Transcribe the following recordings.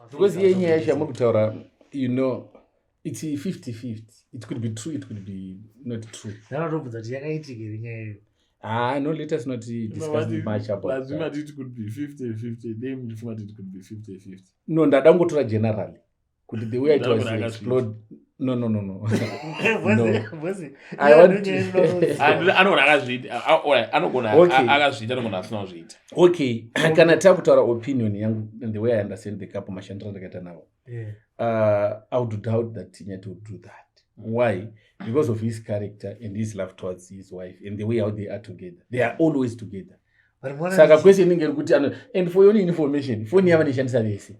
Because you know, it's 50-50. It could be true, it could be not true. No, let us not discuss much about that. It could be 50-50. Name the format, it could be 50-50. No, ndadangotora generally. Could the way it was explored. No. No. I want okay. Can I tell you our opinion and the way I understand the couple now? I would doubt that Tinyati would do that. Why? Because of his character and his love towards his wife and the way how they are together. They are always together. Saka question and for your information, phone yanishandisa lesi.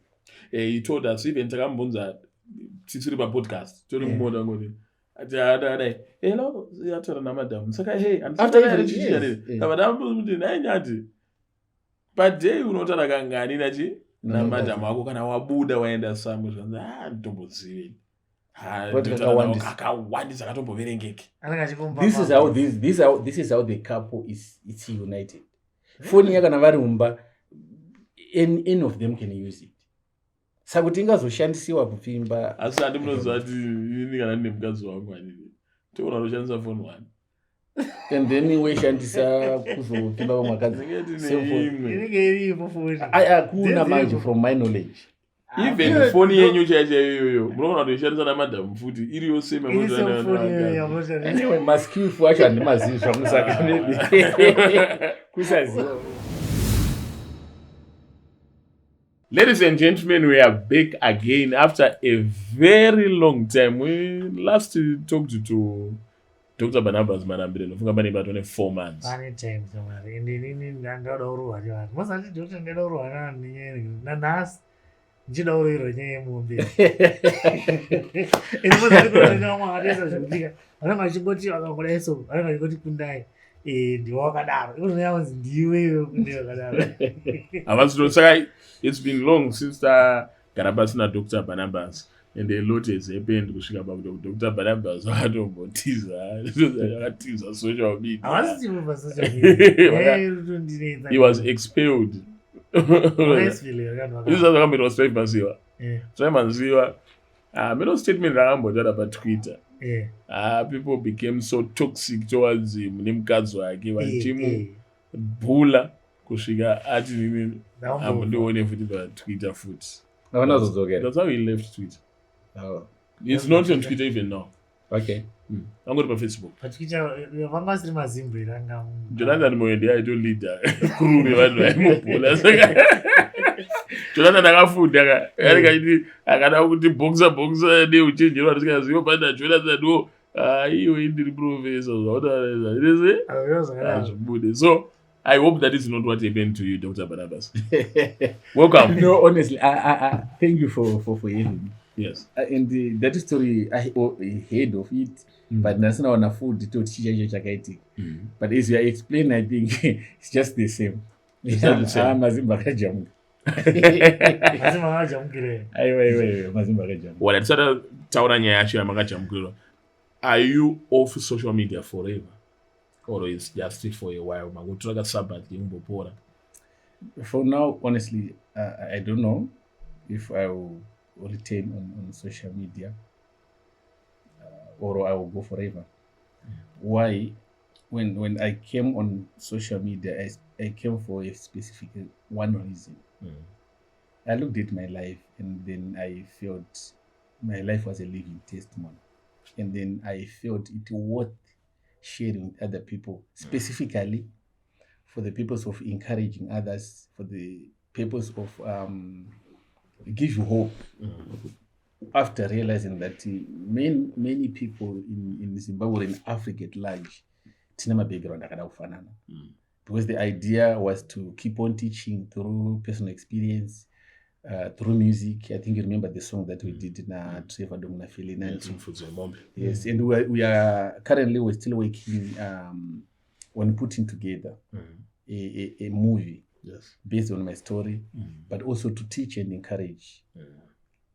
He told us even Takambunza Titsuri podcast. Told him more than good. Hello, madam. Hey, after but day you know Taragangani na madam wako kana wabuda waenda samu ndombozivi. This is how the couple is united. Phone yakana varumba, any of them can use it. Sakutinga zoshandisiwa kupimba. Asi andimnozati ini kana ndine mukadzi wangu anini. Toona noshandisa phone one. And then we shandisa kuzopimba kwa makadzi. Hakuna manje from my knowledge. Even phone yenyu chaje yoyo. Munoona noshandisa na madam futi iri yose anyway, maskifu acho andimazizwa musaka maybe. Kusaziwa. Ladies and gentlemen, we are back again after a very long time. We last talked to Dr. Barnabas Manambirelo. Funga bani about 4 months. Many times, Nini Nangadoru. Most of the Dr. Nedoru and Nanas Jidoru movie. It was a good idea. I don't know, I should go to your Goreso. I don't know, you go to Kundai. In the Wakadar. It was I want to say it's been long since Garabasina Dr. Barnabas and the lot is happened to about Dr. Barnabas. I don't know teaser social media. I was still social media. He was expelled. This is the comment was very massive. So middle statement about Twitter. People became so toxic towards him. Nimkazi wake wachimu bula kushiga ati mimi amndione futhi ba Twitter futhi. That's how he left Twitter. Oh. He's not on Twitter even now. Okay. I'm going to Facebook. But Twitter, vanga siri mazimbe ranga. Jonathan Moyende I don't lead crew vanhu vaimubhula. Jonathan akafunda akada kuti boxer neuchenjerwa tisikaziva panda Jonathan iwe indiri professor zvautarizvabude. So I hope that is not what happened to you, Dr. Barnabas. Welcome. No, honestly, thank you for having me. Yes. And that story, I heard of it, but that's not on a food to chakaitik. But as you explain, I think it's just the same. Are you off social media forever? Or is just for a while? For now, honestly, I don't know if I will retain on social media or I will go forever. Why? When I came on social media, I came for a specific one reason. I looked at my life and then I felt my life was a living testimony. And then I felt it worth sharing with other people, specifically for the purpose of encouraging others, for the purpose of give you hope. After realizing that many people in Zimbabwe and Africa at large, tinama background akadakufanana. Because the idea was to keep on teaching through personal experience, through music. I think you remember the song that we did in Trevor Domina Felina. Yes, and we are currently we're still working on putting together a movie based on my story, but also to teach and encourage,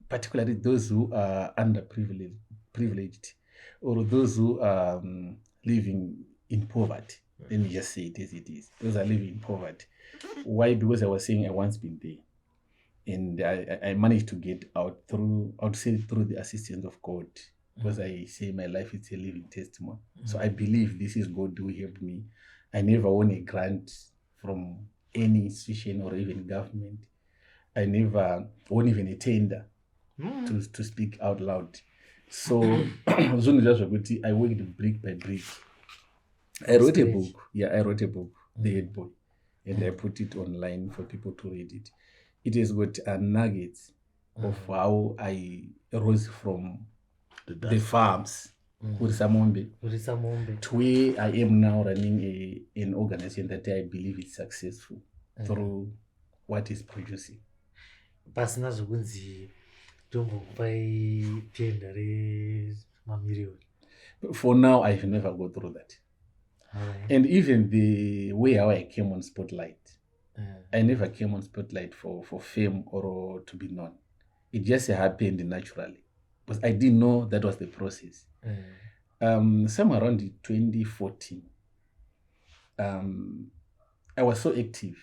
particularly those who are underprivileged or those who are living in poverty. Let me just say it as it is. Those are living in poverty. Why? Because I was saying I once been there. And I managed to get out through the assistance of God, because I say my life is a living testimony. So I believe this is God who helped me. I never won a grant from any institution or even government. I never won even a tender to speak out loud. So I worked brick by brick. I wrote a book, The Head Boy, and I put it online for people to read it. It has got a nugget of how I rose from the farms, Kurisamombe, to where I am now running an organization that I believe is successful through what is producing. Pasina zokunzi tombokupai tenda remamiliyoni. For now, I have never go through that. And even the way how I came on Spotlight, I never came on Spotlight for fame or to be known. It just happened naturally, because I didn't know that was the process. Somewhere around 2014, I was so active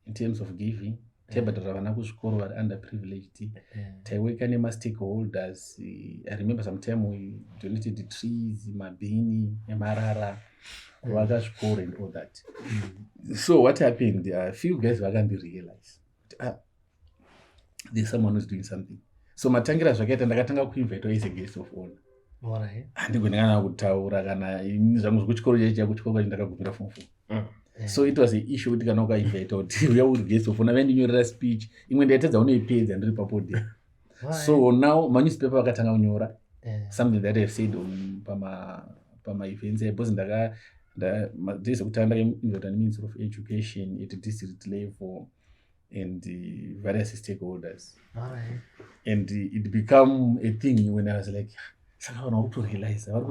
in terms of giving. Underprivileged. I work with my stakeholders. I remember some time we donated the trees, Mabini, Marara, Wagascore, and all that. So what happened? A few guys were going to realize there's someone who's doing something. So Matangira Swageta and Gatanga Quinvet is a guest of honor. And the Gunana would tower and which college which college so it was an issue with Ganoga invite or we would guest of honor when you read a speech, even the only paid and report. So now my newspaper Gatanga Nyora, something that I've said on Pama events, I wasn't this of time Minister of Education at the district level and the various stakeholders. And it became a thing when I was like, how to realize that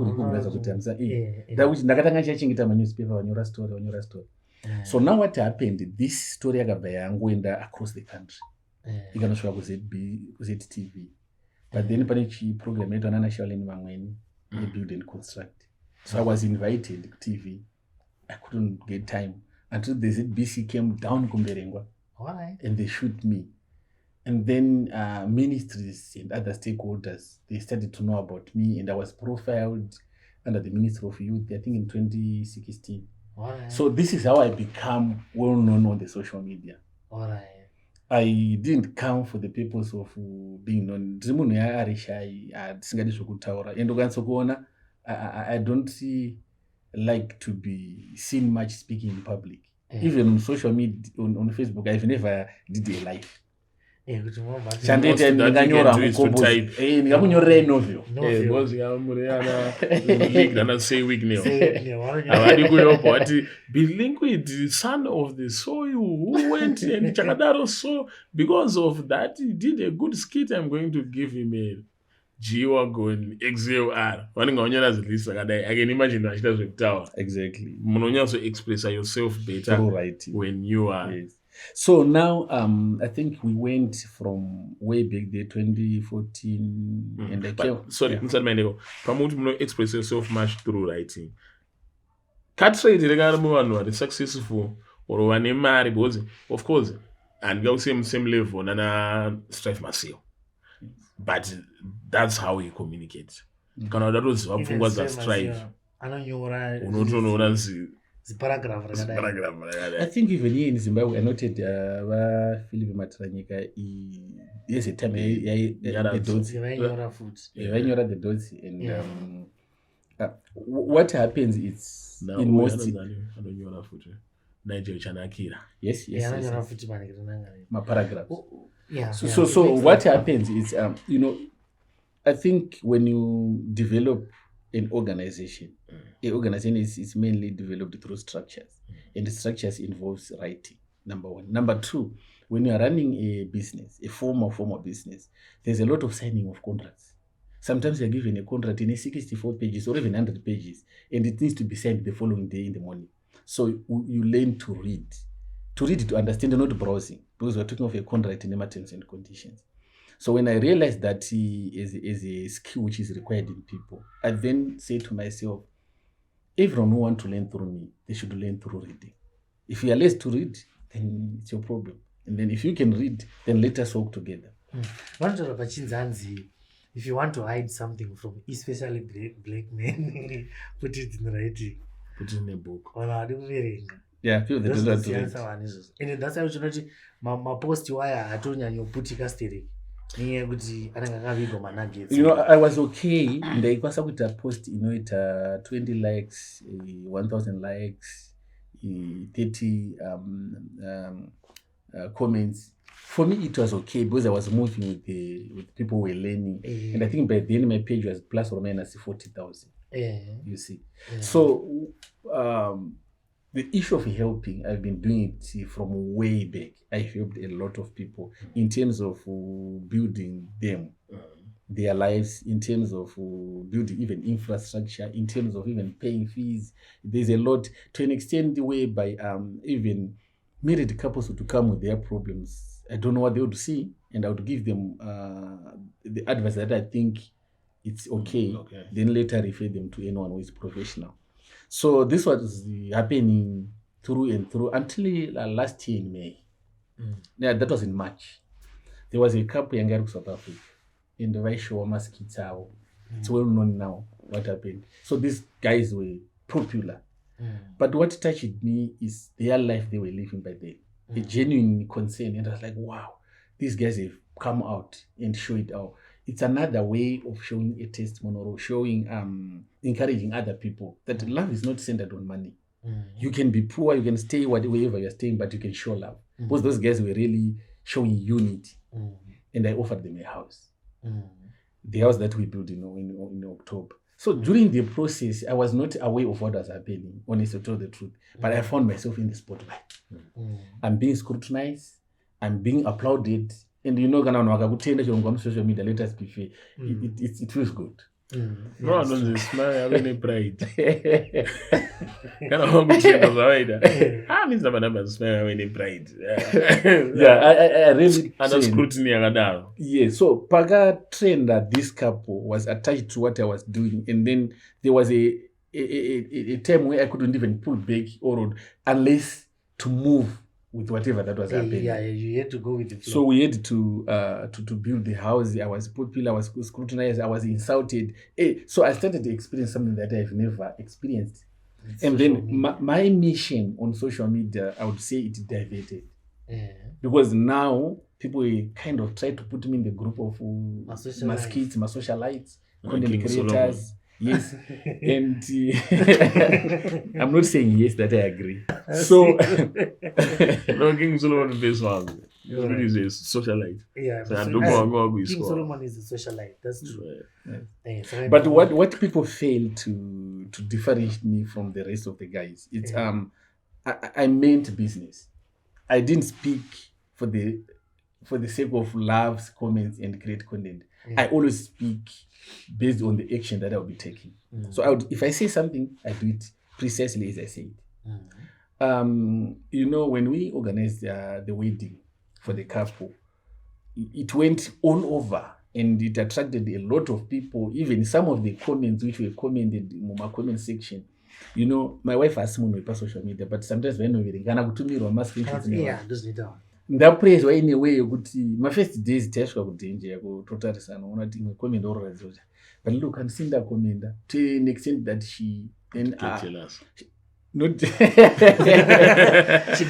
which Nakatanga changing it a newspaper on your story. So now what happened, this story went across the country. You can show was TV. But then Panichi program it on a national in Mangweni, they build and construct. So I was invited to TV. I couldn't get time until the ZBC came down Kumberengwa. And they shoot me. And then ministries and other stakeholders, they started to know about me, and I was profiled under the Ministry of Youth, I think in 2016. So this is how I become well known on the social media. I didn't come for the purpose of being known. I don't like to be seen much speaking in public. Even on social media, on Facebook, I've never did a live. Bilinguid, son of the soil, who went and Chakadaro so because of that he did a good skit. I'm going to give him a G-Wagon XLR. I can imagine that tower. Exactly. You also express yourself better when you are. Yes. So now, I think we went from way back there, 2014, and I came. Sorry, inside my nego. Promote express yourself much through writing. Can't say the successful or one marry because, of course, and go same level, and strive myself. But that's how we communicate. That was what strive. I think even here in Zimbabwe, I noted Philip Matranyika, he has a time the dots and what happens is now, in most yes my paragraphs. So what happens is I think when you develop an organization, an organization is mainly developed through structures, and the structures involves writing, number one. Number two, when you are running a business, a formal business, there's a lot of signing of contracts. Sometimes you're given a contract in 64 pages or even 100 pages, and it needs to be signed the following day in the morning. So you learn to read to understand, and not browsing, because we're talking of a contract in the terms and conditions. So when I realized that is a skill which is required in people, I then say to myself, everyone who wants to learn through me, they should learn through reading. If you are less to read, then it's your problem. And then if you can read, then let us walk together. If you want to hide something from especially black men, put it in writing. Put it in a book. Yeah, people that don't to read. And that's how you know my post wire atonyanyoputika stereo. You know, I was okay. I was able to post, 20 likes, 1,000 likes, 30 comments. For me, it was okay because I was moving with people who were learning. And I think by the end, my page was plus or minus 40,000. You see. So, the issue of helping, I've been doing it from way back. I helped a lot of people in terms of building them, their lives, in terms of building even infrastructure, in terms of even paying fees. There's a lot to an extent whereby even married couples would come with their problems. I don't know what they would see, and I would give them the advice that I think it's okay. Then later refer them to anyone who is professional. So this was happening through and through until last year in May. Yeah, that was in March. There was a couple in South Africa in the Vaishawama kids. It's well known now what happened. So these guys were popular. But what touched me is their life they were living by then. A genuine concern. And I was like, wow, these guys have come out and show it out. It's another way of showing a testimony or showing, encouraging other people that love is not centered on money. You can be poor, you can stay wherever you're staying, but you can show love. Because those guys were really showing unity. And I offered them a house. The house that we built in October. So during the process, I was not aware of what was happening, honestly, to tell the truth. But I found myself in the spotlight. I'm being scrutinized. I'm being applauded. And on social media, let us be fair. It feels good. No, no, this smile, I mean, pride. Kind of humble thing of the I mean, some smile, I mean, pride. Yeah, I really. And the scrutiny, yeah, so Paga trained that this couple was attached to what I was doing. And then there was a time where I couldn't even pull back or unless to move with whatever that was happening. Yeah, you had to go with the flow. So we had to build the house. I was popular, I was scrutinized, I was insulted. So I started to experience something that I've never experienced. And then my mission on social media, I would say it diverted. Because now people kind of try to put me in the group of my kids, my socialites, content creators. Yes, and I'm not saying yes that I agree. So, no, King Solomon is one. He's a socialite. Yeah, so King Solomon is a socialite. That's true. Yeah. But what people fail to differentiate me from the rest of the guys, it's I meant business. I didn't speak for the sake of loves, comments, and create content. I always speak based on the action that I'll be taking. So if I say something, I do it precisely as I say it. When we organized the wedding for the couple, it went all over and it attracted a lot of people. Even some of the comments which were commented in my comment section. My wife asked me on social media, but sometimes when we ndaprezwa anyway yokuti my first days tashwa kudenje yakutotarisana ona kuti imwe comment ororadzoja but look ansinda commenda to an extent that she then not she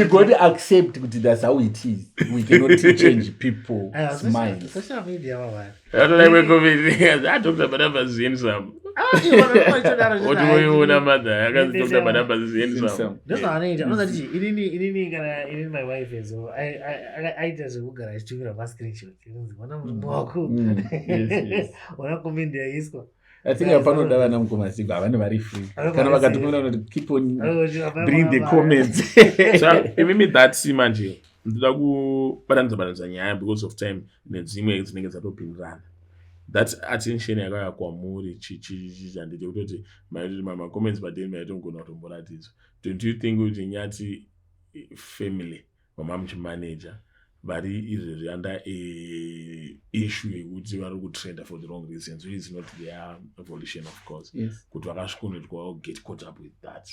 got to accept that that's how it is. We cannot change people's minds. Social media, I don't like comment. I talked about numbers in some. What do you want, mother? I can't talk about numbers in some. That's not an age. I'm not in my wife is so I just look at it to a screenshot. One of them yes. When I come in there is I think I'm not going to go very free. Keep on bring the comments. So, even that simanje, ndaku balance nyaya because of time. Nedzimwe ezinenge dzatopinzana. That attention yakaya kwa muri chichi and the kuti my comments but then I don't go not on that is. Don't you think with nyati family mama manager? But he is under a issue which you are good trader for the wrong reasons. So it's not their evolution, of course. Yes. Could get caught up with that?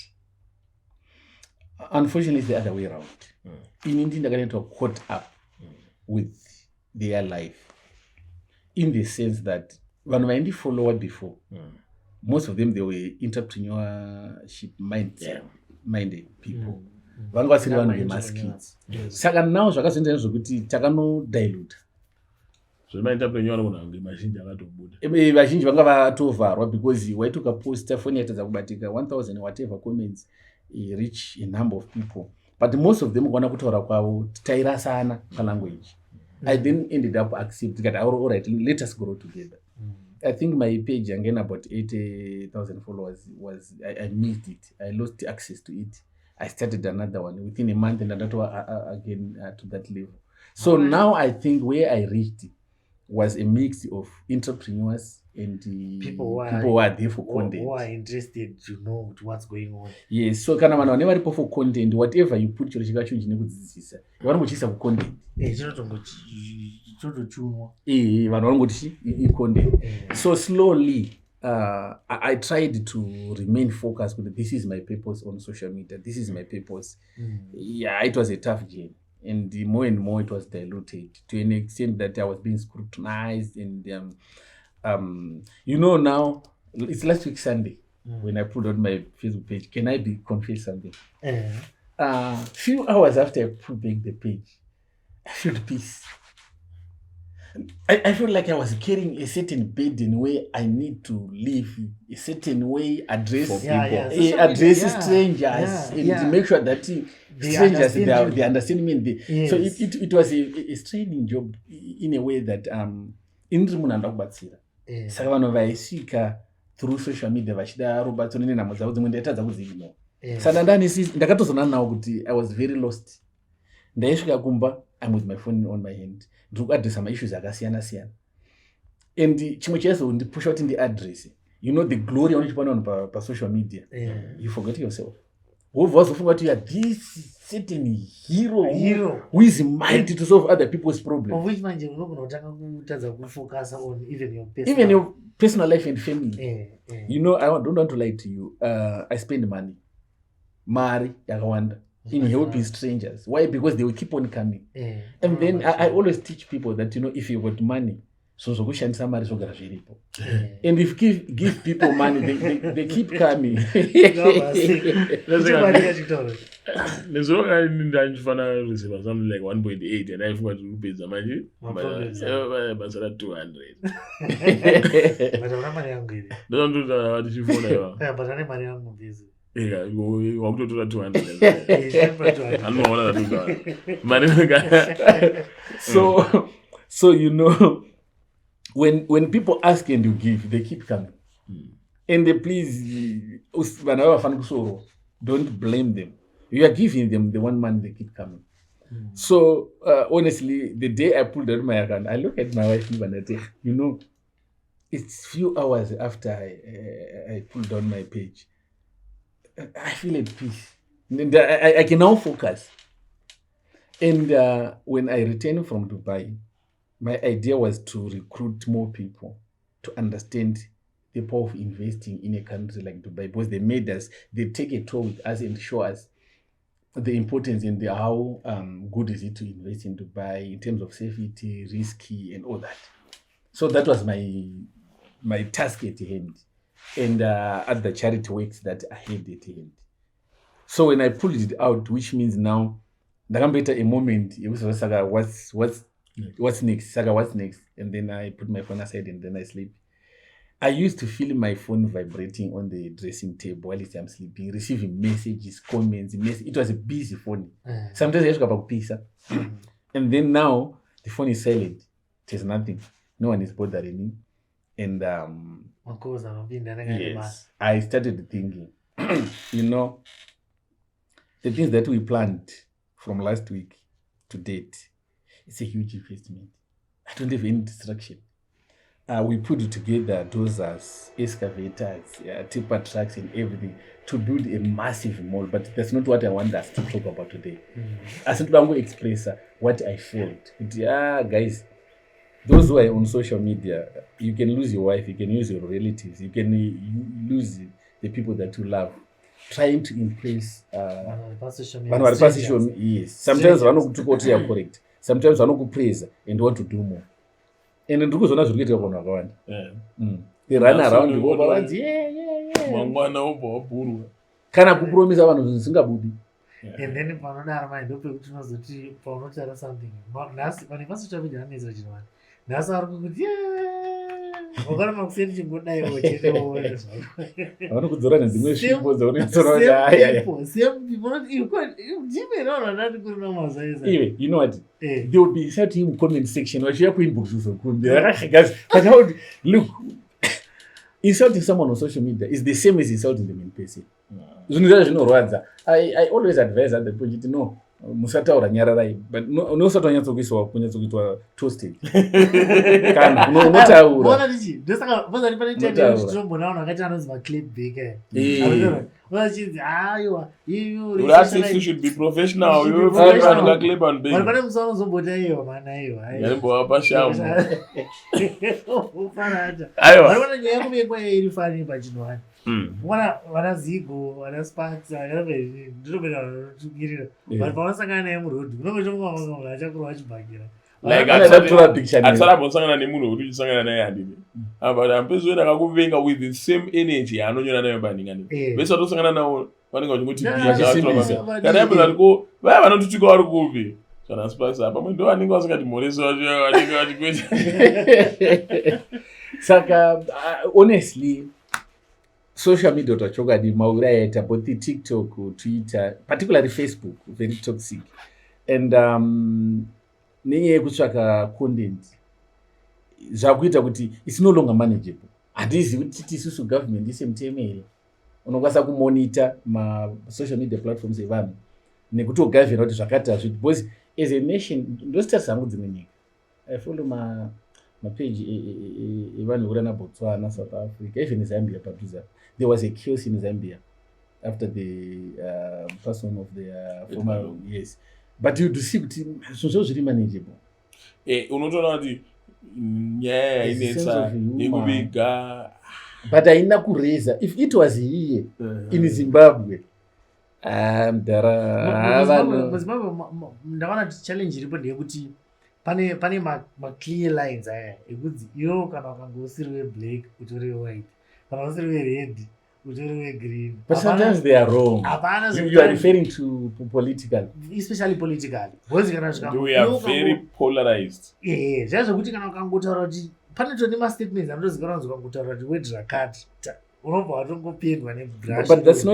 Unfortunately, it's the other way around. In India, they're caught up with their life in the sense that when we were followed before, most of them, they were entrepreneurship minded people. Vanga vasiri vanhu vemaskids. Saka now zvakazoenda nezvokuti takanodilute. Zvemaentrepreneur kunge mazhinji akatobuda. Vazhinji vanga vatovharwa because waitoka poster foni yatadza kubatika 1000 whatever comments reach a number of people. But most of them ukaona kutaura kwavo tairasana palanguage. I then ended up accepting that all right, let us grow together. I think my page again about 80,000 followers was I missed it. I lost access to it. I started another one within a month and another again to that level. So now I think where I reached was a mix of entrepreneurs and people who are there for content. Who are interested to know what's going on. Yes, so kana vanhu vanenge varipo for content, whatever you put chiro chikacho chinokudzidzisa. Vanochiisa ku content. Chinotochunwa. Vanhu vanongoti content. So slowly I tried to remain focused with this is my purpose on social media. This is my purpose. Yeah, it was a tough journey. And more it was diluted to an extent that I was being scrutinized. And now it's last week Sunday when I put on my Facebook page. Can I confess something? Few hours after I put back the page, I felt peace. I felt like I was carrying a certain burden where I need to live a certain way, address people, address strangers, and make sure that strangers they understand me. So it was a straining job in a way that indri munhu anoda kubatsira. Saka vanhu vaisvika through social media vachida rubatso nenhamo dzavo dzimwe ndaitadza kudziignore. Saka ndakatozona nawo kuti I was very lost. Ndaisvika kumba, I'm with my phone on my hand. Ndiri kuadresa maissues akasiyana siyana. And chimwe chaizondipusha kuti ndiadrese. You know the glory yaunachipana vanhu pasocial media. You forget yourself. Wobva wazofunga kuti you are this certain hero who is mighty to solve other people's problems. Of which manje unogona kutanga kutadza kufocus on even your personal life and family. You know, I don't want to lie to you. I spend money. Mari yakawanda. In helping strangers. Why? Because they will keep on coming. And then I always teach people that, you know, if you got money, so kushandisa mari zvogara zviripo. And if give people money, they keep coming. Nezvinoka ndandifana receive something like 1.8 and I forgot to pay the money. Basa ra 200. But una mari yangu hivi. Don't do that tichifona iwa. But ana mari yangu busy. Wakutotora 200. Anoona that. So you know, when people ask and you give, they keep coming. And they please, don't blame them. You are giving them the one money, they keep coming. So honestly, the day I pulled out my account, I look at my wife and I say, you know, it's few hours after I pulled down my page. I feel at peace. I can now focus. And when I returned from Dubai, my idea was to recruit more people to understand the power of investing in a country like Dubai, because they take a tour with us and show us the importance and how good is it to invest in Dubai in terms of safety, risky, and all that. So that was my task at hand. And at the charity works that I had at hand. So when I pulled it out, which means now ndakamboita a moment Saga, what's next? Saga, what's next? And then I put my phone aside and then I sleep. I used to feel my phone vibrating on the dressing table while I'm sleeping, receiving messages, comments, It was a busy phone. Sometimes I just go back to pizza. And then now the phone is silent. There's nothing. No one is bothering me. And yes, I started thinking, you know, the things that we planned from last week to date, it's a huge investment. I don't have any distraction. We put together dozers, excavators, tipper trucks and everything to build a massive mall, but that's not what I want us to talk about today. I simply want to express what I felt. Guys, those who are on social media, you can lose your wife, you can lose your relatives, you can lose the people that you love. trying to impress vanhu vari pasocial. Yes, sometimes vanokuti are correct, sometimes vanokupraise and want to do more, and ndiri kuzona zviri kuitika vanhu vakawanda. They run around vanzi mangwana obva wabhurwa kana kupromisa vanhu zvisingabudi. And then panodaro mai ndopekuti unozoti paunotaura something nhasi pane pasocial media vanetsa chinhu nhasi ari kukuti wakaramba kuseri chingodaiwo chetewoone zvako vanokudzora nedzimwe svipo dzaunodimenoranati you know what, they will be shouting in comment section vachiuya kuinbox uzokumbira guys, look, insulting someone on social media is the same as insulting them in person. Zvinhu zvacho zvinorwadza. I always advise other people kuti no, musataura nyararai, but unosati kunyatsokuiswa kunyatsokuitwa toasted kana unotaura ndosaka pane titomboona vanhu vakati anonzi maclipback vachidzi aiwa you should be professional. You clip and big pane musa unozombota iwa mana iwa yaimbowapa shamu aiwa nyaya yekubekwa iri fani pachinwani vana Zigo, vana Sparks, ndinopenda vanotukirira vanhu pavanosangana naye murodhi unongochomunhu achakurwa achibhakira atisara mbosangana nemunhu wekuti uchisangana naye handini but ampezoenda akakuvenga with the same energy yaanonyora nayo bandingani vese vatosangana navo vanenge vachingoti vaya vanotutika vari kupi zvana Sparks pamwe ndo vanenge vasingati mhoresi vanenge vachikweta. Saka honestly social media utachokadi maura yaita both the TikTok, Twitter, particularly Facebook, very toxic, and nenyaya yekutsvaka content zvakuita kuti it's no longer manageable. Hatizi kuti tisusu government isemutemo here unokwanisa kumonita social media platforms evanhu nekutogavhera kuti zvakati hazviti, because as a nation ndositasa hangu dzimwe nyika I follow mapage evanhu vekurana Botswana, South Africa, even Zambia padhuza. There was a chaos in Zambia after the person of the former yes, but you do see kuti zvinhu zviri manageable. Unotoona kuti nyaya inetsa yekuviga but haina kureza. If it was here in Zimbabwe ndavana kuti challenge iripo ndeyekuti pane maclear lines aya ekuti iwo kana ukanga usiri weblack utori white, kana usiri wered utori wegreen. But sometimes they are wrong. You are referring to political, especially political. We are very polarized. Zvazvokuti kana ukangotaura kuti pane toni mastatements anotozikana kuti ukangotaura kuti word rakati unobva watongopendwa nebrush. But that's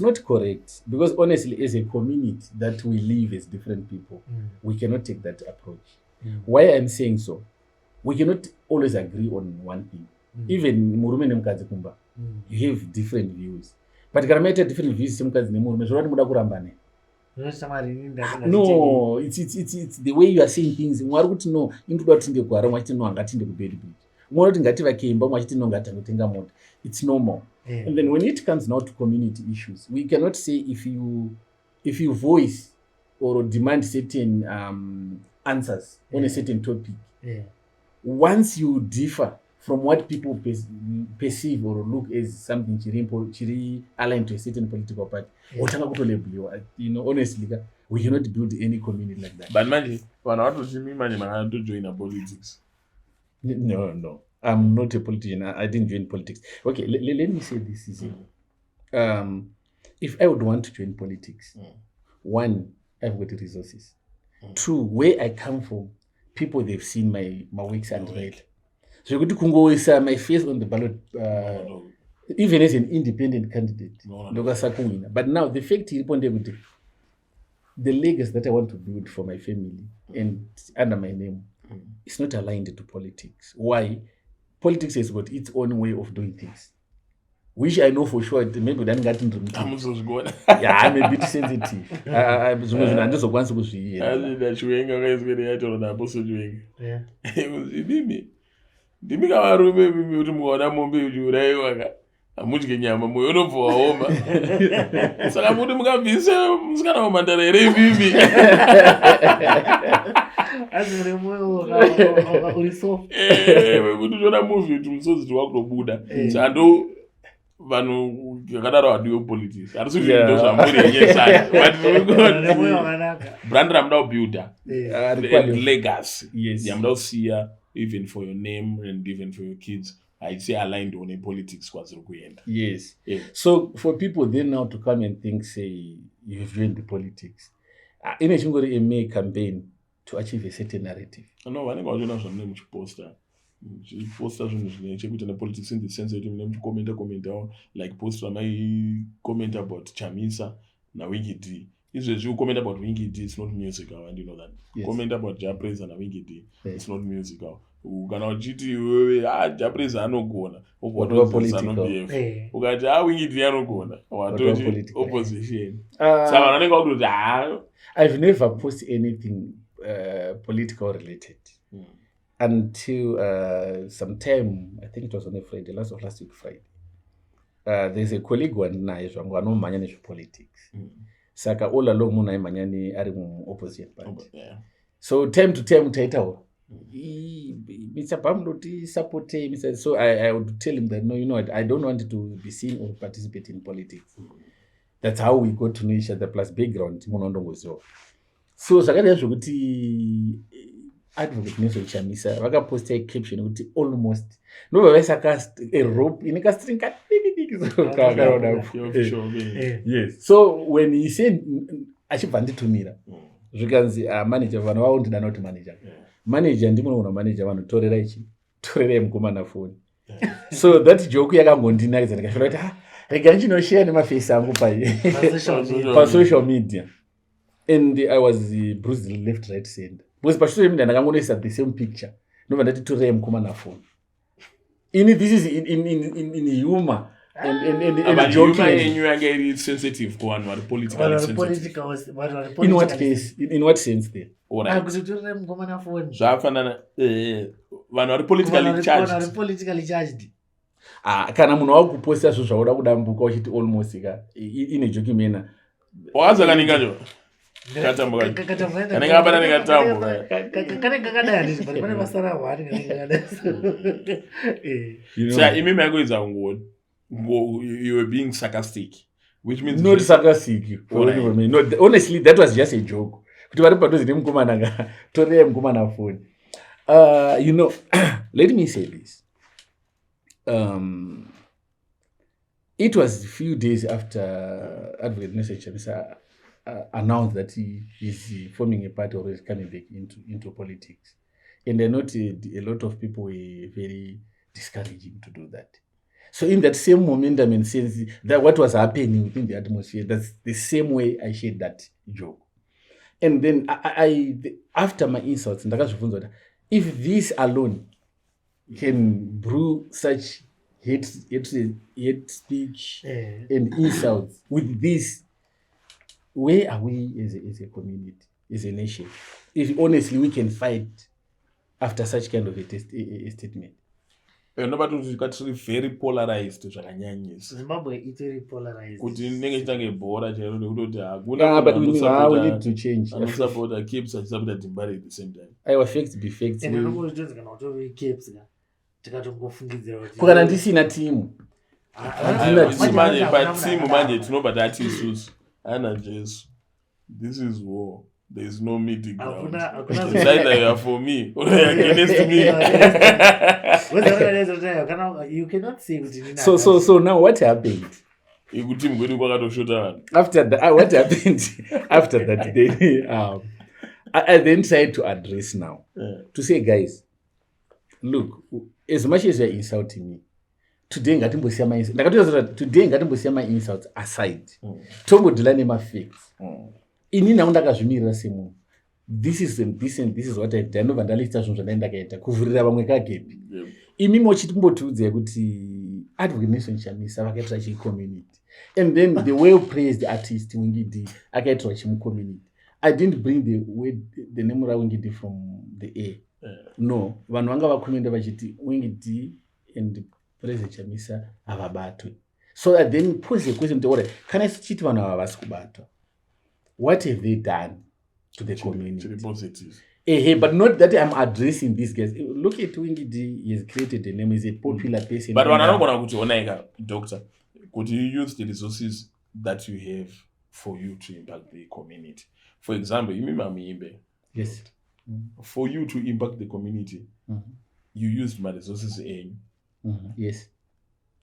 not correct, because honestly as a community that we live as different people, we cannot take that approach. Why I'm saying so, we cannot always agree on one thing. Even murume nemukadzi kumba, you have different views, but kana maita different views semukadzi nemurume zvinoda muda kurambana. No, it's the way you are saying things. Mwari kuti no, indoda kuti ndegwara mwachiti no ngatinde kubed bridge, mwari kuti ngativakemba mwachiti no ngatangotenga mota. It's normal. And then when it comes now to community issues, we cannot say if you voice or demand certain answers on a certain topic, once you differ from what people perceive or look as something chiri aligned to a certain political party, honestly we cannot build any community like that. But manje vanhu vatoti manje mangana join politics. No, I'm not a politician. I didn't join politics. Okay, let me say this easy. If I would want to join politics, one, I've got the resources. Two, where I come from, people, they've seen my works and read. So you go to my face on the ballot, even as an independent candidate. But now the fact is, the legacy that I want to build for my family and under my name is not aligned to politics. Why? Politics has got its own way of doing things, which I know for sure. Maybe then got into yeah, I'm a bit sensitive. Ndimi kama rume mimi kuti muona mombe uraiwa amudye nyama moyo unobva waoma. Saka muti mukabvise musikana wamandara here mimi. Azure moyo uri soft. Kuti tona movie kuti musodzi wakutobuda. Chando vanhu vakadaro hadiwe politics hatisi kuti ndo zvamuri yenyesana brand ramuda kubuilda legacy yamuda kusiya even for your name and even for your kids haisi aligned on politics kwaziri kuenda. Yes. So for people then now to come and think, say, you've joined the politics, in a chingori MA campaign to achieve a certain narrative. No, vanenge vachiona zvanune muchiposta zvinhu zvine chekuita nepolitics in the sense yekuti mune muchikomentawo like post ramai about Chamisa naWingy D. Izvezvi comment about Wingy D, it's not musical, and you know that. Yes. Comment about Japreza na Wingy D, it's not musical. Ukana uchiti wewe Japreza anogona, ukati Wingy D anogona, watoji opposition. Sasa wananenge kuti I've never posted anything political related until sometime, I think it was on a Friday, last week Friday. There's a colleague one naye zvangu anomanya nezvepolitics. Saka all along muna imanyani ari opposition party. So time to time taitawo. Mr. Pamloti support him. So I would tell him that no, you know what, I don't want to be seen or participate in politics. That's how we got to know each other plus background munondongozo. So sakati zvokuti advocate Nelson Chamisa vakaposta a caption kuti almost no vaisakast a rope in a string cut. Yes. So when he said achibvanditumira zvikanzi manager vanhu vaundida not manager. Manager ndimunoona manager vanhu torera mukomana phone. So that joke yakangondinakidza ndikashora kuti rega ndichinoshare nemaface angu pa social media. And I was bruised left, right, center. Because pa social media ndakangonoisa the same picture. Ndobva ndati torera mukomana phone. This is in humor. And joking yenyu sensitive ko vanhu vari political. In what case? In what sense there? Zvafanana vanhu vari politically charged. Kana munhu wakuposta zvo zvauda kudambuka uchiti almost ine joking manner. Wazakaningacho katambuka. Kanenge abana nekatambuka. Kanenge kakadaya ndizvo pane masara hwari kanenge kakadaya. So imimi yakuidza ngoni. You were being sarcastic, which means not sarcastic. No, honestly, that was just a joke. Let me say this. It was a few days after Advocate Nelson Chamisa announced that he is forming a party or is coming back into politics, and I noted a lot of people were very discouraging to do that. So in that same momentum and sense that what was happening within the atmosphere, that's the same way I shared that joke. And then I after my insults, if this alone can brew such hate speech and insults with this, where are we as a community, as a nation? If honestly we can fight after such kind of a statement. Nobody got very polarized zvakanyanyisa. Zimbabwe is very polarized. Kuti nenge chitange bhora chero nekuti but we need to change. Anosapota Caps achisapota Zimbabwe at the same time. Aiwa facts be facts. And ndokutonzi kana utori Caps ka tikatongofungidzira kuti kana ndisina team. Manje tinobata ati isusu. Ana Jesu. This is war. There is no middle ground. It's either you are for me or you are against me. You cannot say. So now what happened? After that, what happened after that day? I then tried to address now to say, guys, look, as much as you are insulting me, today ngatimbosiya my insults aside. Tombodila nema facts. Inini ndakazvimirira semunhu. This is what I did. Ndobva ndalista zvinhu zvandakaita kuvhurira vamwe kagepi. Imi mochitimbotiudza kuti Advocate Nelson Chamisa vakaitira chicommunity. And then the well-praised artist Wingy D akaitira chimcommunity. I didn't bring the name of Wingy D from the air. No, vanhu vanga vakomenda vachiti Wingy D and President Chamisa havabatwe. So I then pose a question to order. Kana chiti vanhu ava vasi kubatwa? What have they done to the community? To the positive. But not that I'm addressing these guys. Look at Wingy D. He has created a name. He's a popular person. But when I don't want to onaika, doctor, Could you use the resources that you have for you to impact the community? For example, yes. For you to impact the community, you used my resources in. Yes.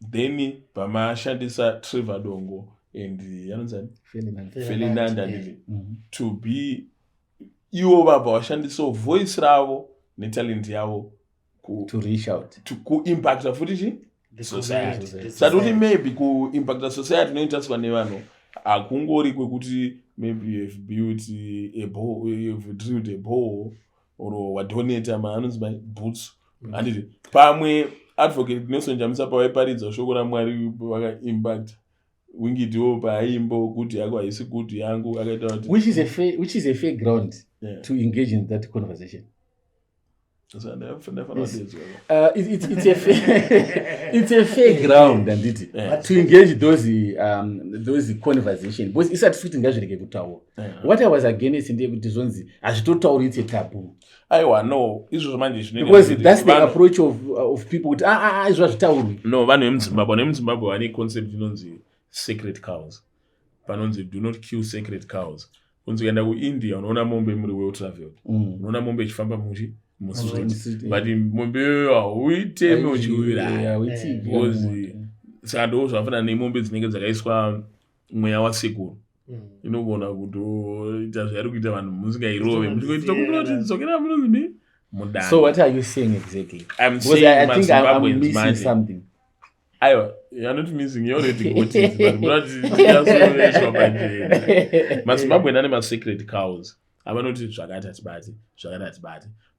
Then Pama Shandisa Trevor Dongo and the Ferdinand to be you over Shandiso voice ravo, ne talent yavo to reach out to impact the footage. The society. Saduti maybe ku impact the society no just vanevano. Akungori kwekuti maybe you've built a bowl, you've drilled a bowl, or what donate man's by boots. And pamwe advocate Nelson Chamisa pawaparidza shoko raMwari waka impact. Wingi dio paimbo kuti yako haisi kuti yangu akaita kuti which is a fair ground to engage in that conversation. It's a fair ground and to engage those conversation because it's at fit ngazvireke kutaura. What I was against in kuti zonzi azvitotauri it's a taboo. Aiwa no izvo manje because that's the approach of people with izvo zvitaurwi. No vanhu vemuZimbabwe vane concept inonzi sacred cows. Panonzi do not kill sacred cows. Kunzi ukaenda kuIndia unoona mombe muri well traveled. Unoona mombe ichifamba muchi musiti. But mombe hauiteme uchiwira. Because saka ndo zvafana nemombe dzinenge dzakaiswa mweya wasekuru. Inogona kutoita zvairi kuita vanhu musingairove. Muchitoita kuti dzokera munonzi mudani. So what are you saying exactly? I'm saying I think I'm missing something. You're not missing, you already got it, but Zimbabwe nane sacred cows. I want to Zvakati.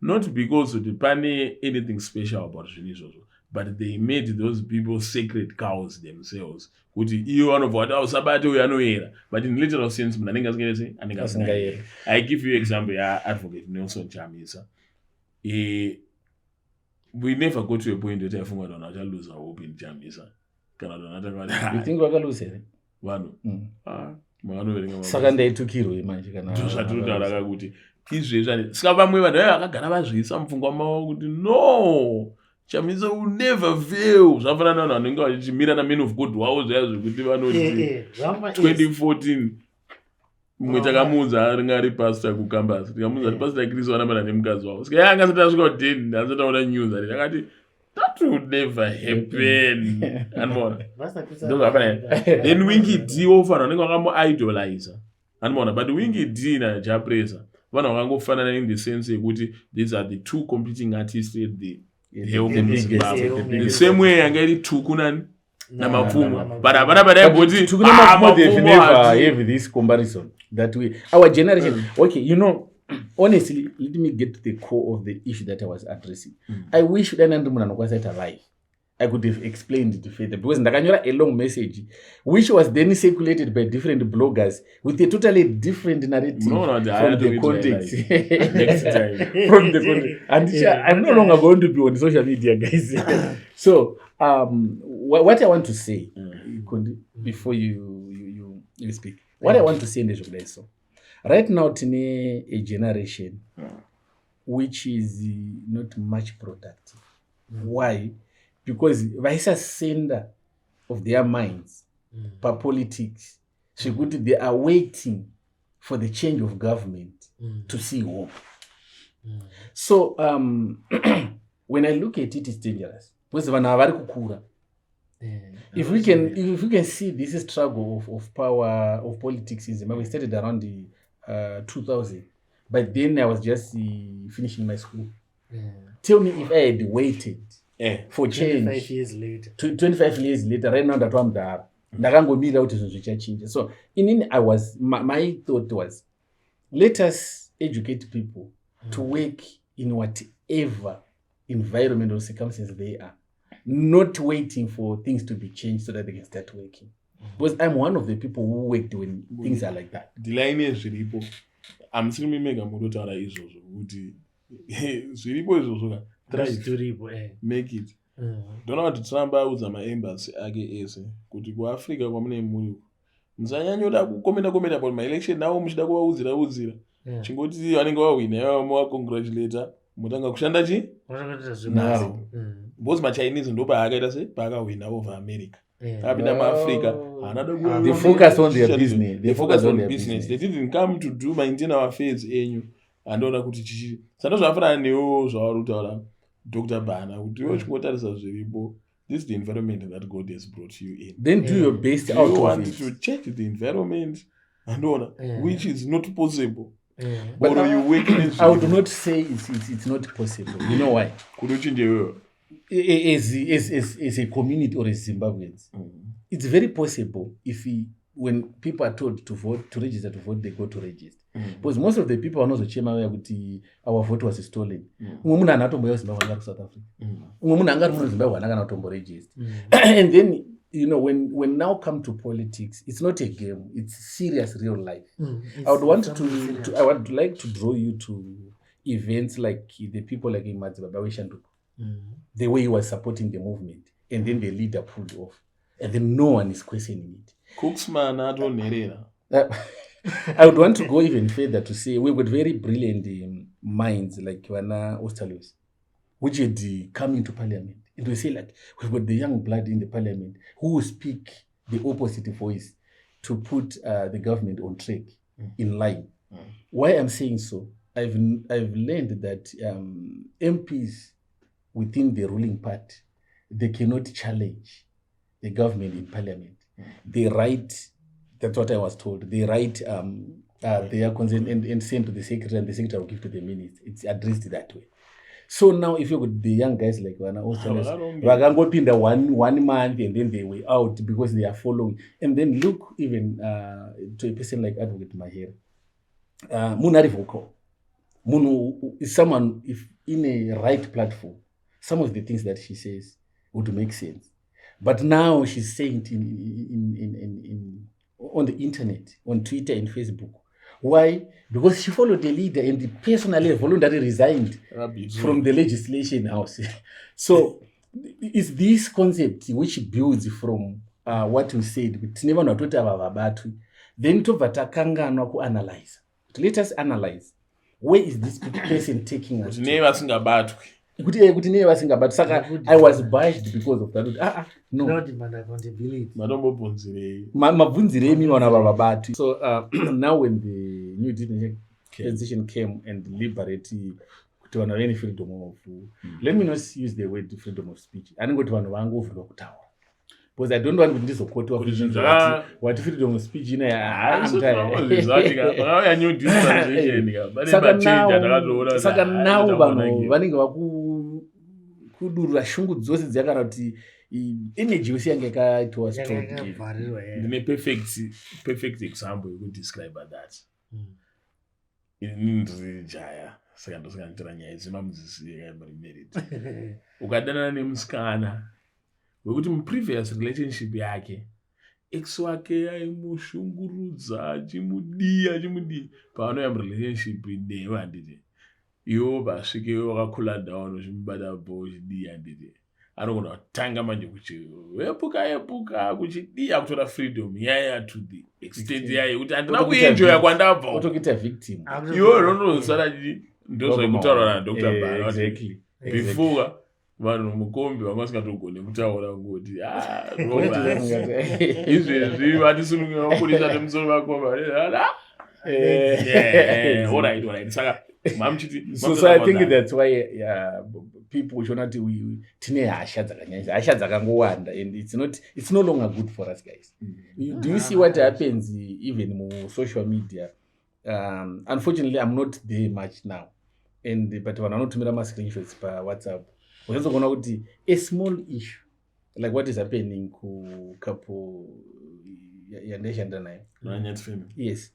Not because of the pane anything special about religion, but they made those people sacred cows themselves. Kuti iyo vanovata usabate uyo anoera, but in literal sense I give you example advocate Nelson Chamisa. We never got to a point that I forgot on our lose our hope in Chamisa. You think we're going to lose it? One. Second took hero, imagine. No, Chamisa will never fail. Mira na men of God wow 2014. Mwitakamuza ari pastor kukambasi. Tikamuza pastor Chris wanamana nemkazi wao. Sika yanga sitasvika 10 ndazitaona news ari. Akati that would never happen. Anmona. Ndo hapana. Then Winky D ofana vanenge vakamo idolizer. Anmona but Winky D na Japresa. Vanhu vakangofanana in the sense yekuti these are the two competing artists at the the same way yanga iri two kunani namapfumo but havana padaimboti they've never have this comparison that way our generation okay you know honestly let me get to the core of the issue that I was addressing. I wish that munhu anokwanisa alive I could have explained it further because ndakanyora a long message which was then circulated by different bloggers with a totally different narrative from the context. Next time. From the context. And I'm no longer going to be on social media, guys. So, what I want to say before you speak, what I want to say in the so right now, today a generation which is not much productive. Why? Because vaisa center of their minds per politics. So they are waiting for the change of government to see hope. So when I look at it, it's dangerous. Because if we can see this struggle of power of politics in Zimbabwe, started around the 2000. But then I was just finishing my school. Tell me if I had waited for change 25 years later. 25 years later, right now that I'm there. Ndakangomira kuti zvinhu zvichange. So in I was my thought was let us educate people to work in whatever environmental circumstances they are, not waiting for things to be changed so that they can start working. Because I'm one of the people who worked when things are like that. The line is zviripo. I'm still mega munotaura izvozvo kuti zviripo izvozvo make it. Ndona kuti Trump audza maembassy ake ese kuti kuAfrica kwamune muri musanyanyoda kukomenda pa maelection nawo muchida kuwaudzira chingoti vanenge wawina ivo mowacongratulata mutanga kushanda chi naro because maChinese ndo paakaita se paakawina over America Abinda Africa. They focus on their business. They focus on their business. They didn't come to do maintain our affairs enyu. Andona kuti chichi. Sano zvafana newo zvavarutaura Dr. Bana kuti uchingotarisa zviripo. This is the environment that God has brought you in. Then do your best out of it. You want to check the environment which is not possible. But you I would not say it's not possible. You know why? As a community or as Zimbabweans, it's very possible if when people are told to vote, to register to vote, they go to register. Because most of the people are not the our vote was stolen. South Africa. And then, you know, when now come to politics, it's not a game, it's serious real life. I would like to draw you to events like the people like Mazibabawe Shanduku. The way he was supporting the movement, and then the leader pulled off, and then no one is questioning it. I would want to go even further to say we've got very brilliant minds like Joanna Osterloos, which had come into parliament. It will say like we've got the young blood in the parliament who will speak the opposite voice to put the government on track, in line. Why I'm saying so, I've learned that MPs within the ruling party, they cannot challenge the government in parliament. They write, that's what I was told, they write their consent and send to the secretary, and the secretary will give to the minister. It's addressed that way. So now if you got the young guys like Wana Osterloos, we're going to go in the one month and then they were out because they are following. And then look even to a person like Advocate Mahere. Munari Voko. Munu is someone, if in a right platform, some of the things that she says would make sense. But now she's saying it on the internet, on Twitter and Facebook. Why? Because she followed the leader and personally voluntarily resigned from the legislation house. So it's this concept which builds from what we said. Then to analyze. Let us analyze. Where is this person taking us? I was biased because of that. No. So now when the new transition came and liberated to any freedom of, let me not use the word freedom of speech. I don't go to one over tower. Because I don't want to this quote of what freedom of speech in now kudurura shungu dzose dzakana kuti energy usiyangeka it was perfect example you could describe that. Inindri jaya saka ndosakandira nyaya dzemamuzisi married ukadanana nemusikana wekuti muprevious relationship yake ex wake aimushungurudza achimudia paanoya murelationship newe handiti iwo vasvike wakakula down uchimubata bho uchidia handiti anogona kutanga manje kuchiwepuka kuchidia kutora freedom yaya to the extent yayo kuti handina kuenjoya kwandabva otokuita victim iwo ronozosara ndozvaikutaura naDr. Bana before vanhu mukombe vanga vasingatogone kutaura ngoti izvezvi vatisunungira vakurisa nemusoro vakombe alright saka so I think that's why people uchona kuti tine hasha dzakanyanya hasha dzakangowanda and it's no longer good for us guys. Do you see what happens even on social media? Unfortunately I'm not there much now, but when I notumira ma screenshots pa WhatsApp unazogona kuti a small issue like what is happening ku couple yandeshanda nayo yes,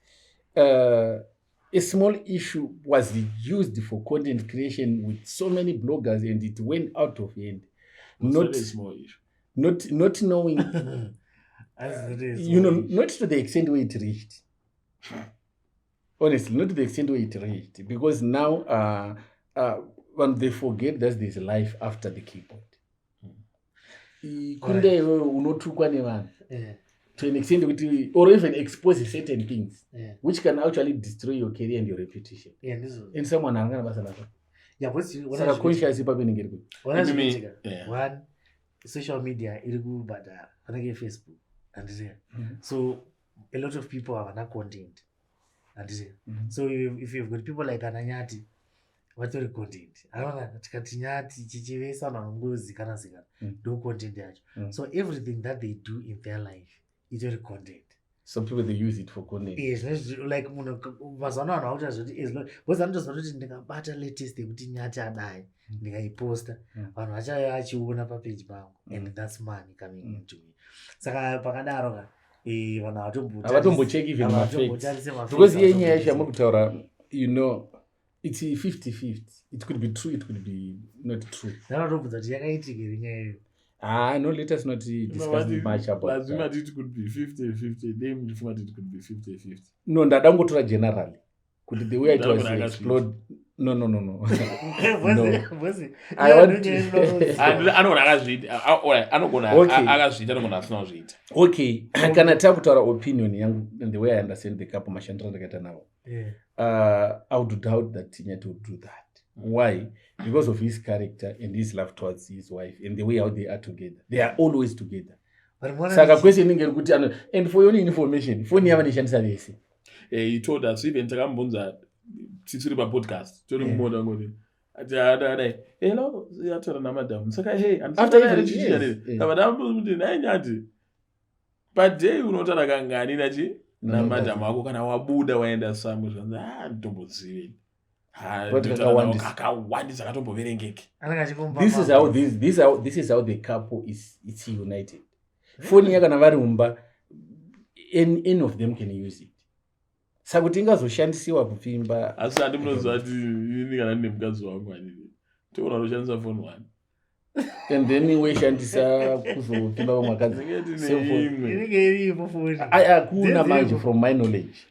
a small issue was used for content creation with so many bloggers and it went out of hand. Not a small issue. Not knowing not to the extent where it reached. Honestly, not to the extent where it reached, because now when they forget that there's a life after the keyboard. Kunde unotukwa nevanhu to an extent or even expose certain things which can actually destroy your career and your reputation. And someone angana basa lako. Saka conscious ipapo ningeri kuti. One social media iri kubhadhara. panenge Facebook handiti so a lot of people have an content handiti so if you've got people like Ananyati vatori content anoona tikati Nyati chichivesa vanongozikanwa ndo content yacho so everything that they do in their life itori content. Some people they use it for content. Yes, like mazano anauta zvoti because anotozwa kuti ndikabata latest yekuti Nyati adai ndikaiposta vanhu vachaya achiona papage pangu and that's money coming into me. Saka pakadaro ka vanhu avatombocheck even mafacts because yenyaya yacho yamuri kutaura it's 50-50. It could be true, it could be not true. Ndanotobvunza kuti yakaitika iri nyaya iyo. No, let us not discuss much about that. It could be 50-50. Then it could be 50-50. No, ndadangotora generally. Could the way it was explode? No. I want to. Okay, kana takutaura opinion yangu and the way I understand the couple mashandira ndakaita nawo. I would doubt that Nyati would do that. Why? Because of his character and his love towards his wife and the way how they are together. They are always together. Saka question ingeri kuti and for your information, phone yava nishandisa vese. He told us even takambunza titsiri pa podcast. Tori mumoda ngoti. Ati hello, yatora na madam. Saka hey, after even yes. Madam muti naye Nyati. But day unotara kangani nachi na madam wako kana wabuda waenda samwe zvanza ndombozivi. This is how the couple is united. Phone yakana vari mumba any of them can use it. Sakuti ingazoshandisiwa kupfimba asi andimunozwa ati ini kana ndine mukadzi wangu anini toona kushandisa phone one and then weishandisa kuzopfimba vamwe vakadzi hakuna manje from my knowledge.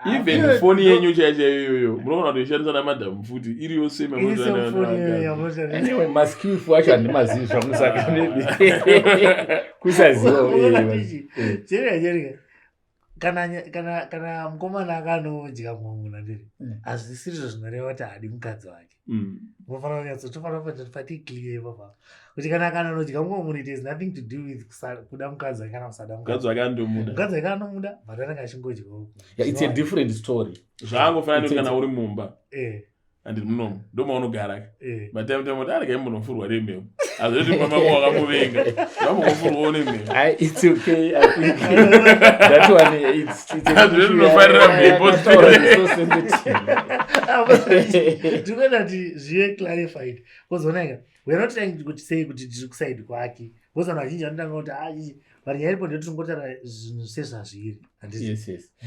Even phone yenyu chaiyoyo munoona kuti ishandisa namadhamu futi iriyo same anyway maskifu acho handimazivi zvamusaka maybe kusaziva kana mukomana akanodya mwamuna ndiri hazvisizvo zvinoreva kuti hadi mukadzi wake munofanira kunyatsotofanira pati clear ipapa kuti kana akanodya mwamuna it has nothing to do with kuda mukadzi wake kana kusada mukadzi wake anomuda but anenge achingodyawo. It's a different story. Zvangofanira kuti kana uri mumba andiri munomu ndomaunogara matemutemo arege mbonofurwa nemhepo hazvoti mama wakamuvenga vamukofurwawo nemhepo. It's okay. I think that one hazvoti unofarira mhepo ndikuenda kuti zvive clarified kozonanga we're not trying kuti sei kuti tiri kusaidi kwake because vanhu vazhinji vanotanga kuti vari nyaya iripo ndotinongotaura zvinhu sezvazviri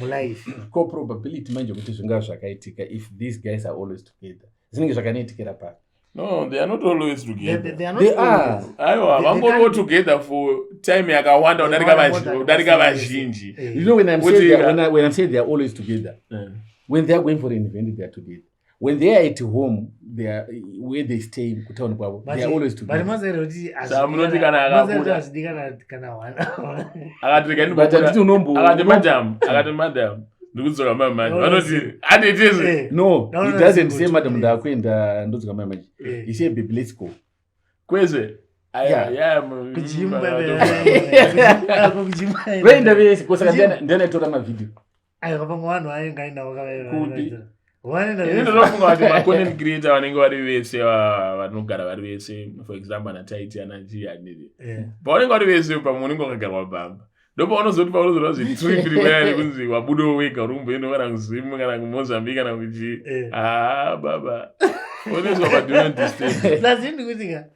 mulife co-probability manje kuti zvingava zvakaitika if these guys are always together zvinenge zvakanoitikira pari. No, they are not always together. They are. Aiwa, vangovo together for time yakawanda udarika vazhinji. You know when I'm saying they are always together. When they are going for an event they are together. When they are at home, they are where they stay kutaona kwavo. They are always together. But mazero kuti samunoti kana akabuda. Kana wana. Akatrika ni akati madam. Ndikudzoka mama vanoti adeteze. No, he doesn't say madam ndakwenda ndodzoka mama. He say baby let's go. Kweze kujimba wenda vese kosaka ndena itora mavideo pamwe vanhu vaingaenda kuti ndinofunga kuti macontent creator vanenge vari vese vanogara vari vese for example anataiti anajianiri pavanenge vari vese pamwe unenge wakagarwa bamba ndopaunozoti paunozorwa zvitripiri vayani kunzi wabudo wega uri kumboenda kana kuzimu kana kumozambique kana kuchi baba onezwa padonent distance lazindikutika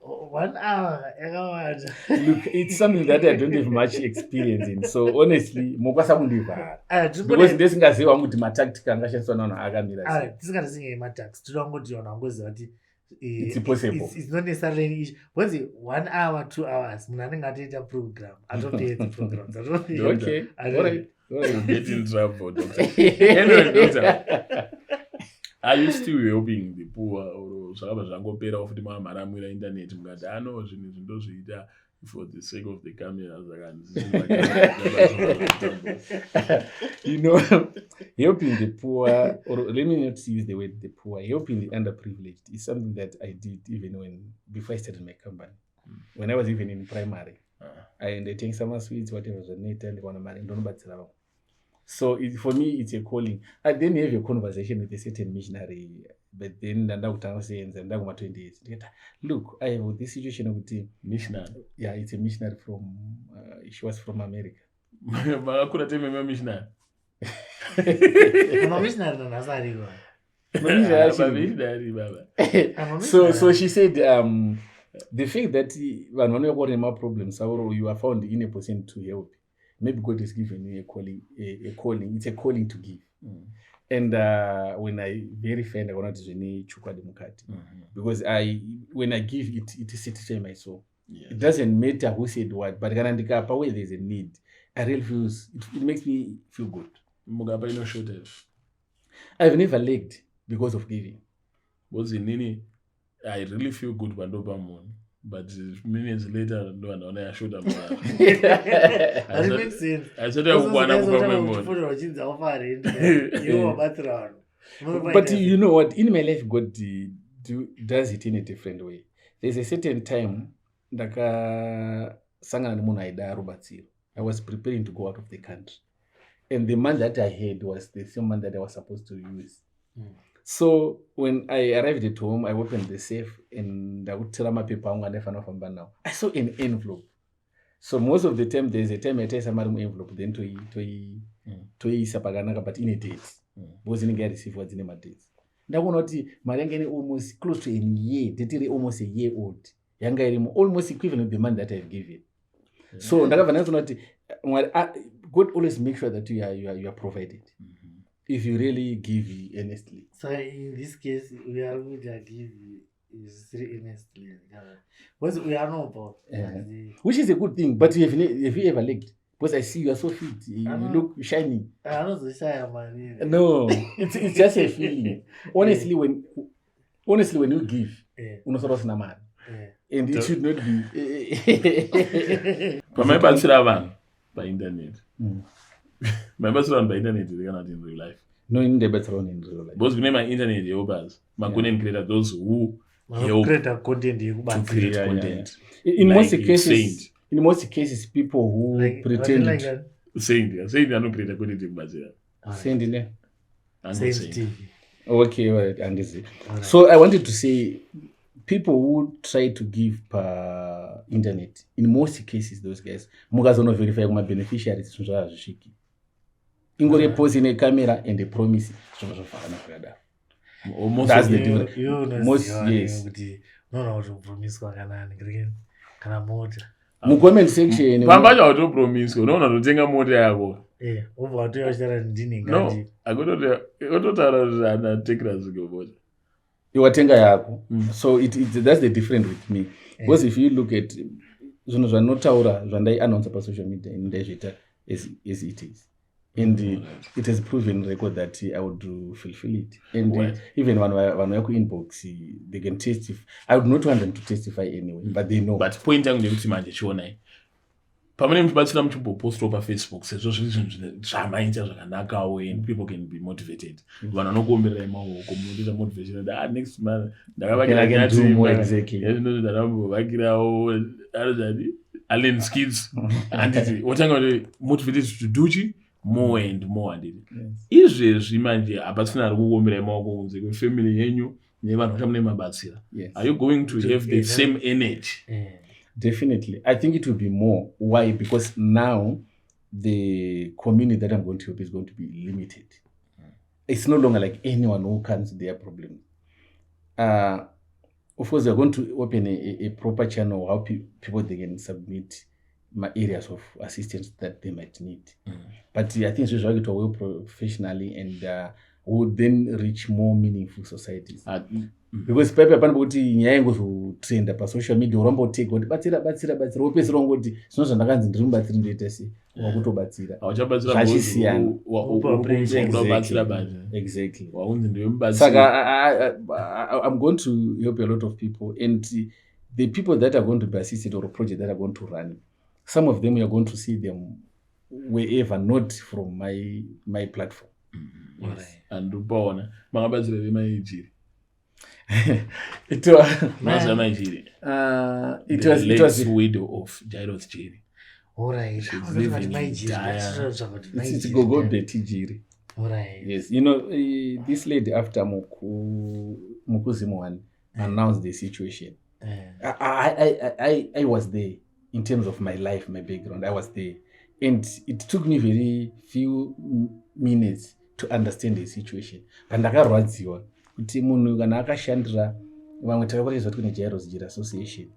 1 hour yakawanda. Look, it's something that I don't have much experience in, so honestly mokwasa kundivhara because ndesingaziva wangu kuti matactic angashandiswa navanhu akamira tisingatizingei matactics tinongoti vanhu vangoziva kuti it's possible. It's not necessarily an issue. What's it? 1 hour, 2 hours. I think I did a program. I don't date the programs. Okay. All right. Get in trouble, doctor. Anyway, doctor. Are you still helping the poor or saka zvangopera ofuti mamaramwira internet mukati zvinhu zvindozviita for the sake of the cameras you know, helping the poor, or let me not use the word the poor, helping the underprivileged is something that I did even before I started my company, when I was even in primary. and they take summer sweets, whatever the need, and one of don't but so for me, it's a calling. I then have a conversation with a certain missionary, but then the doctor says, and 20 years. Look, I have this situation with the missionary. Yeah, it's a missionary from. She was from America. But I couldn't tell me missionary. I'm a missionary. So she said, the fact that when you're about more problems, you are found in a position to help. Maybe God has given you a calling. It's a calling to give. And when I verified, I wanted to do chukwa demukati because when I give it satisfies my soul. Yes. It doesn't matter who said what, but where there's a need, I really feel it makes me feel good. I've never lagged because of giving. What's in Nini? I really feel good when I'm but minutes later, no, I showed up. That makes sense. I said, I want to But you know what? In my life, God does it in a different way. There's a certain time, I was preparing to go out of the country. And the man that I had was the same man that I was supposed to use. So when I arrived at home, I opened the safe and I would tell my people I saw an envelope. So most of the time, there's a time I tell somebody envelope, then to sapagana, but in a date. Because in get receive what's in my dates. That one not Marangani almost close to a year, almost a year old. Younger, almost equivalent to the man that I've given. So God always make sure that you are provided. If you really give earnestly. So in this case, we are going to give very earnestly. What we are not about. Which is a good thing, but have you ever lagged? Because I see you are so fit. You look shiny. I'm not so shy, man. No, it's just a feeling. Honestly, when you give, and it should not be. My best by internet. My best run by internet is not in real life. No, in the better run in real life. Because my internet is obas. My content creator those who help create content. To create content. In most cases, people who like, pretend. Like saying they don't create a content. Saying the name. Okay, right, and this is. So I wanted to say, people who try to give per internet, in most cases, those guys, mugazo no verify my beneficiaries. Ingore pose in a camera and they promise. Almost that's the difference. Most yes. No, promise mu comment section. Pamba auto promise. No, tenga moja yako. Over to your ndini ngaji. No, I go to take raziko. Iwatenga yako. So that's the difference with me. Because if you look at zvinhu zvanotaura zvandai announce pa social media in ndezvita as it is. And it has proven record that I would fulfill it. And even when I go inbox, they can testify. I would not want them to testify anyway, but they know. But point out the ultimate showna. Permanent but some people post over Facebook says those reasons and people can be motivated. When I no go community motivation that next man I can do more exactly. You know that Allen skills and what I'm going to motivate you to do more and more and it. Is manje abatsina kugombera imoko kunze kwe family yenyu nevanhu vachamune mabatsira. Are you going to have the same energy? Definitely. I think it will be more. Why? Because now the community that I'm going to help is going to be limited. It's no longer like anyone who comes to their problem. Of course, we're going to open a proper channel how people they can submit my areas of assistance that they might need. But I think it's going to work professionally and would then reach more meaningful societies. Because people panopoti nyaya ngozotrenda pa social media urombo take kuti batsira wopesera ngoti sino zvandakanzi ndiri mubatsiri ndoita sei wakutobatsira auchabatsira exactly waunzi ndiwe mubatsiri. Saka I'm going to help a lot of people and the people that are going to be assisted or a project that are going to run, some of them you're going to see them wherever, not from my platform. Yes. And upaona mangabatsira vemaijiri. It was the widow of Jairus Chiri. Alright. She's living dire. It's Gogo Betijiri. Alright. Yes, you know, this lady after Mukuzimu announced the situation. I was there in terms of my life, my background. I was there, and it took me very few minutes to understand the situation. But ndakarwadziwa kuti munhu kana akashandira vamwe takakoreswa kune Jairus Association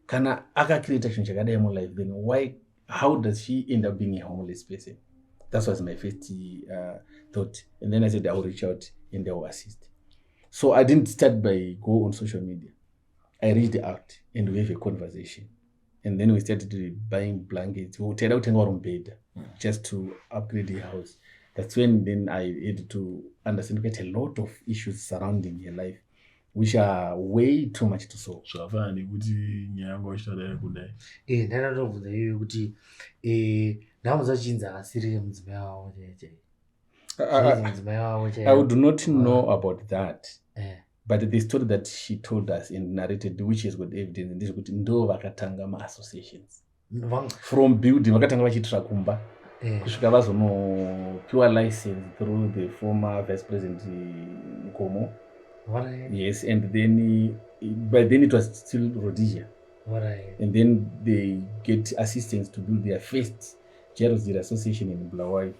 kana akacreate chinhu chakadai mulife, then how does she end up being a homeless person? That was my first thought. And then I said, I will reach out and they will assist. So I didn't start by go on social media. I reached out and we have a conversation. And then we started buying blankets. We would out on bed just to upgrade the house. That's when then I had to understand quite a lot of issues surrounding her life, which are way too much to solve. So afani kuti nyango shitadai kudai. Ndakatobvunza iwe kuti ndamuza chinza asiri mudzimai wavo chaiye. I would not know about that. But the story that she told us and narrated, which has got evidence, is kuti ndo vakatanga ma-associations. From building, vakatanga vachitira kumba. Kusvika vazonopiwa license through the former Vice President Nkomo. Yes, and then by then it was still Rhodesia. And then they get assistance to build their first Jairus Association in Bulawayo.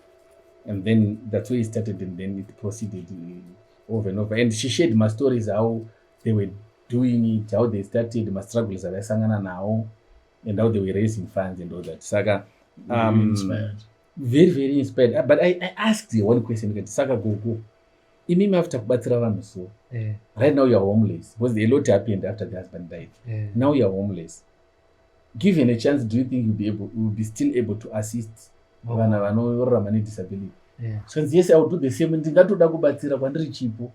And then that's where it started, and then it proceeded over and over. And she shared my stories, how they were doing it, how they started, my struggles that I sang now, and how they were raising funds and all that. Saga, Inspired. Very, very inspired. But I asked you one question, Saga, go. Imimi after kubatsira vanhu so. Right now you are homeless. Because a lot happened after the husband died. Now you are homeless. Given a chance, do you think you'll be still able to assist vana vanorarama nedisability? So yes, I would do the same. Ndingatoda kubatsira kwandiri chipo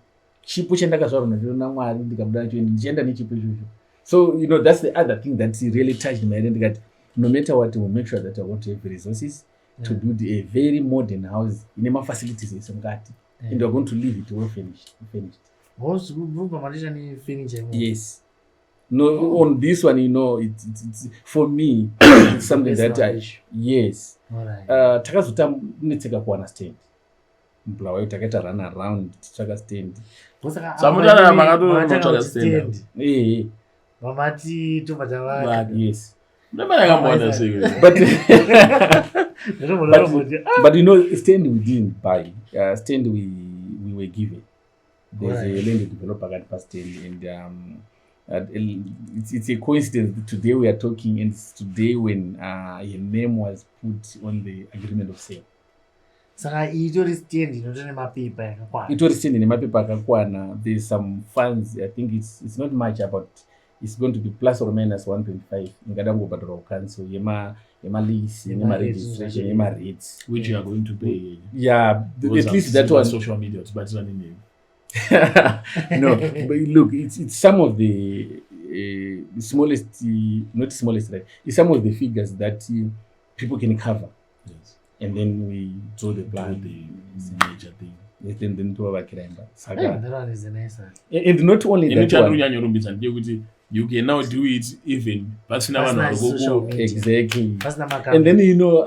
chandakazvarwa nacho naMwari ndikabuda nacho ndichienda nechipo ichocho. So you know, that's the other thing that really touched my head. That no matter what, we'll make sure that I want to have resources to build a very modern house in my facilities in Songati. And we're going to leave it well finished. Yes. No, on this one, you know, it's for me, it's something that I, yes. Takazota niteka ku understand. Mblawayo taketa run around taka stand. Samutana makato taka stand. Mamati to matawaka. Yes. But you know, stand we didn't buy. Stand we were given. There's a land developer at Pastel, and it's a coincidence. Today we are talking, and it's today when your name was put on the agreement of sale. Saka itori stand inotone mapepa yakakwana. Itori stand ine mapepa akakwana. There's some funds. I think it's not much, about it's going to be plus or minus 1.5. Ingadango badro council yema lease, yema registration, yema rates, which you are going to pay. Yeah, at least that was social media. But name. No, but look, it's some of the smallest, not smallest, right? It's some of the figures that people can cover. Yes. And then we draw the plan. The major thing. Yes, then to our Kiramba. That one is a nice one. And not only that one, you can now do it even. That's exactly. And then, you know,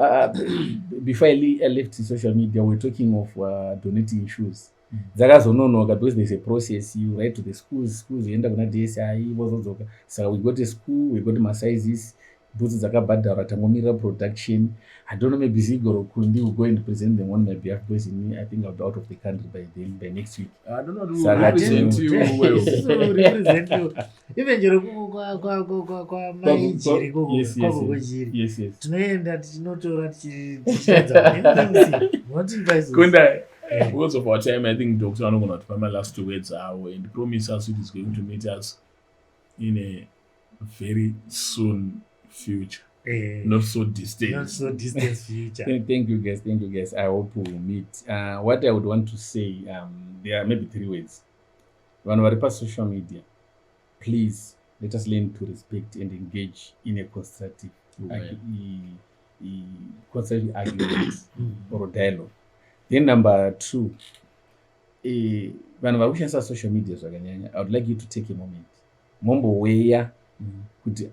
before I left social media, we're talking of donating shoes. Because there's a process. You write to the schools you end up on DSI. So we go to school, we go to my sizes. Boots zakabhadhara tangomira production. I don't know, maybe Zigoro Kundi will go and present them on my behalf, because I think I'll be out of the country by next week. I don't know who will represent you well. Represent you. Even kwa maijiri yes. Tunaenda tinotora tichidza. Kunda, because of our time, I think Dr. Anogonat my last 2 words are, and promise us it is going to meet us in a very soon future. Not so distant future. Thank you guys. I hope we'll meet. What I would want to say, there are maybe 3 words. When we repair social media, please let us learn to respect and engage in a constructive argument or dialogue. Then number 2, when we use social media, I would like you to take a moment. Mombo where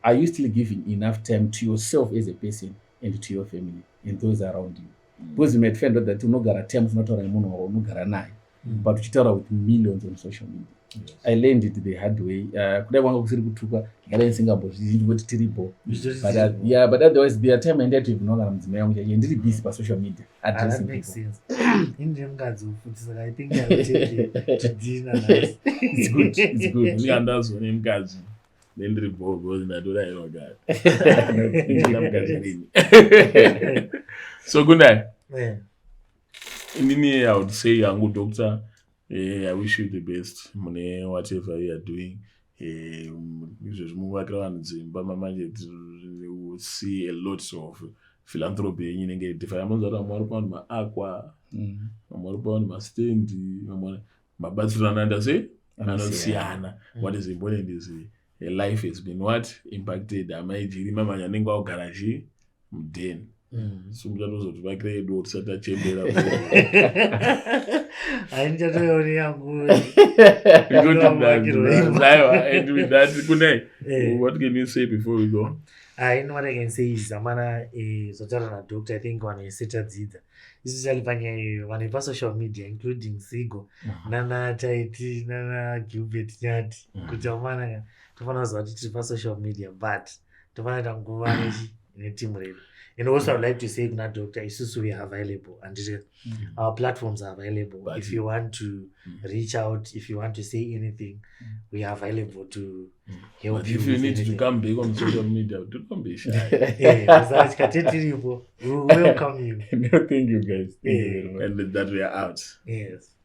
are you still giving enough time to yourself as a person and to your family and those around you. Because you might find out that unogara terms unotaura nemunhu waunogara naye but uchitaura with millions on social media. Yes. I learned it the hard way. Kudai wanga kusiri kutuka ngale singambozvinji kuti tiripo. But otherwise there are time and that unogara mudzimai wangu chaiye ndiri busy pa social media addressing people. Makes sense. Indi mukadzi ufundisa I think I will take to dinner nice. It's good. Ndikandazo nemukadzi ndiri bogo ndatora irogara. So Kundai. Yeah. Inini I would say yangu doctor, I wish you the best mune whatever you are doing. We see a lot of philanthropy inenge different. Amazora mwarupa ma aqua, mwarupa ma stand, mabatsirana ndase anosiana. What is important is life has been what impacted. Amaijiri mama nyanenga wa garage mden. Sumjanozo tuvakire do tsata chembera. Ainjatoyoni yangu. And with that, Kundai, what can you say before we go? What I can say is amana zotara na doctor I think one seta dzidza. Especially panya one pa social media including Sigo, Nana Taiti, Nana Gilbert Nyati, kuti amana tofana zoti tiri pa social media but tofana tanguva ne team ready. And also, I'd like to say, Dr. Isusu, we are available and our platforms are available. But if you want to reach out, if you want to say anything, we are available to help you. If you need to come big on social media, don't be shy. We welcome you. No, thank you guys. And that we are out. Yes.